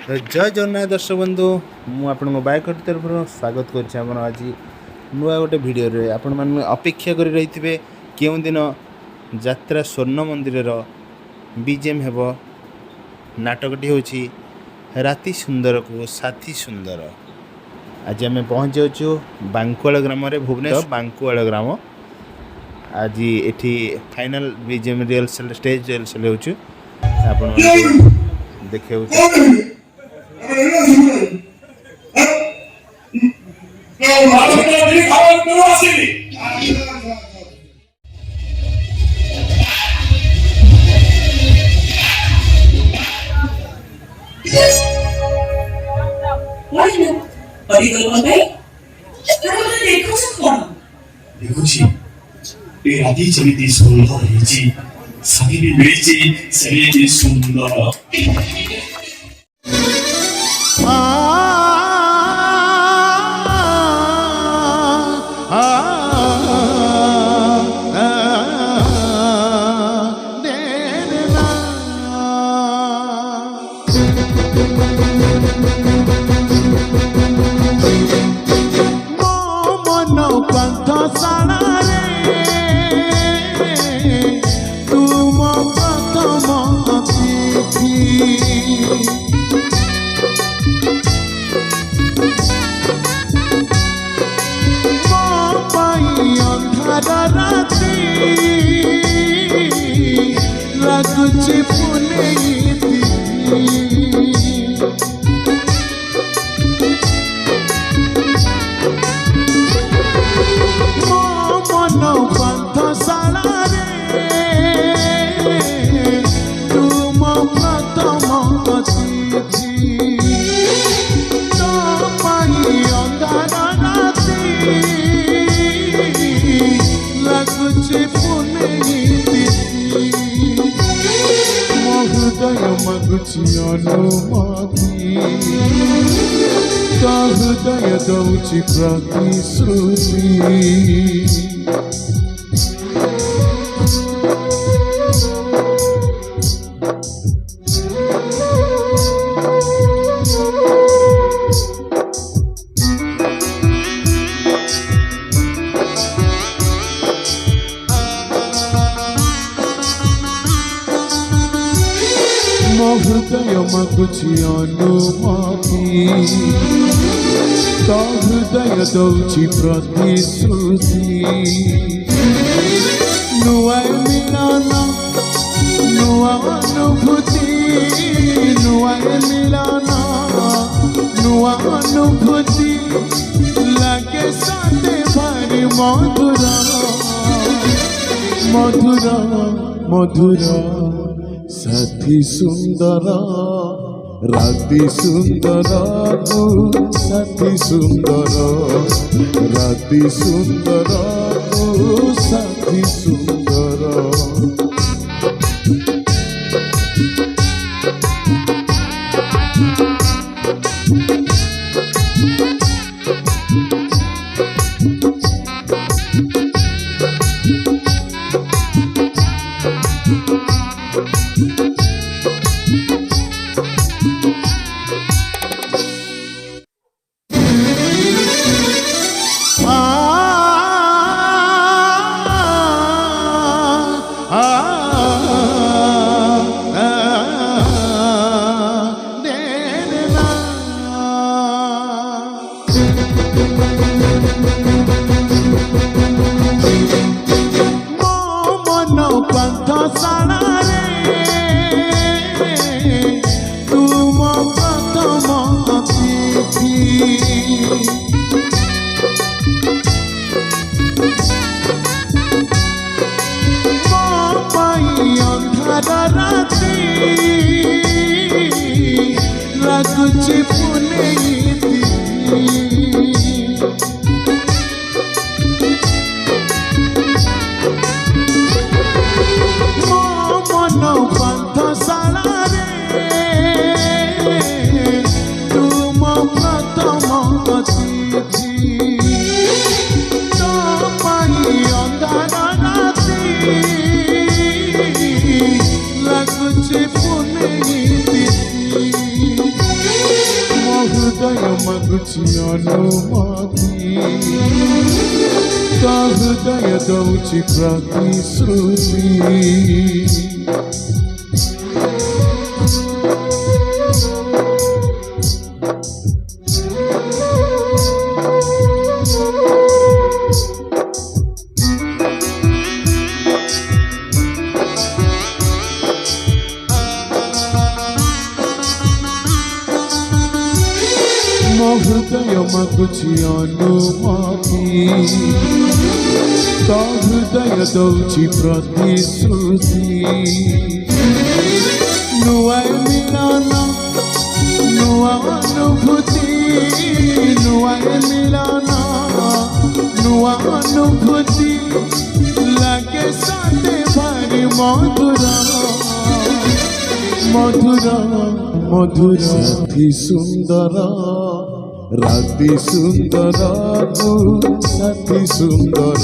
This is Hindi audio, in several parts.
जय जगन्नाथ दर्शक बंधु मुझे बाइक तरफ स्वागत कर आज नुआ गोटे भिडियो रे आपण मैंने अपेक्षा कर रही थे क्यों दिन यात्रा स्वर्ण मंदिर बीजेम हेब नाटकटी हूँ राति सुंदर को साथी सुंदर। आज आम पहुँच जाऊँ बांकुआल ग्राम भुवनेश्वर बांकुआल ग्राम। आज एठी final BGM rehearsal stage rehearsal हो देखा राति जमी सुंदर सभी मिली से सुंदर लगुची पुने मन पाठशाला तुम प्रथम अतिथि तो अंधार राति लगुची पुने हृदय मगुची अनुमति तो हृदय दौची प्रतिश्रुति हृदय मगुची अनुमति तो हृदय दौची प्रतिश्रुति नुआ मिलन नुआ अनुभूति नुआ मिलन नुआ अनुभूति लगे साथे भारी मधुर मधुर मधुर साथी सुंदर राति सुंदर साथी सुंदर राति सुंदर साथी सुंदर। तुम प्रथम अतिथि अंधार राति लगुची पुने मन पाठशाला तुम प्रथम अतिथि तो अंधार राति लगुची पुने हृदय मागुची अनुमति तो हृदय दौची प्रतिश्रुति हृदय मागुची अनुमति तो हृदय दौची प्रतिश्रुति नुआ मिलन नुआ अनुभूति नुआ मिलन नुआ अनुभूति लगे साथे भारी मधुर मधुर मधुर साथी सुंदर राति सुंदर साथी सुंदर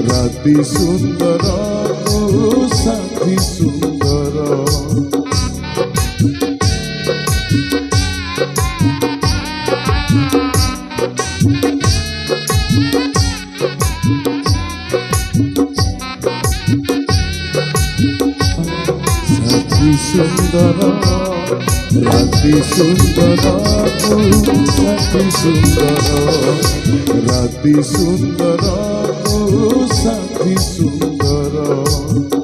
राति सुंदर साथी सुंदर साथी सुंदर राति सुंदर साथी सुंदर राति सुंदर साथी सुंदर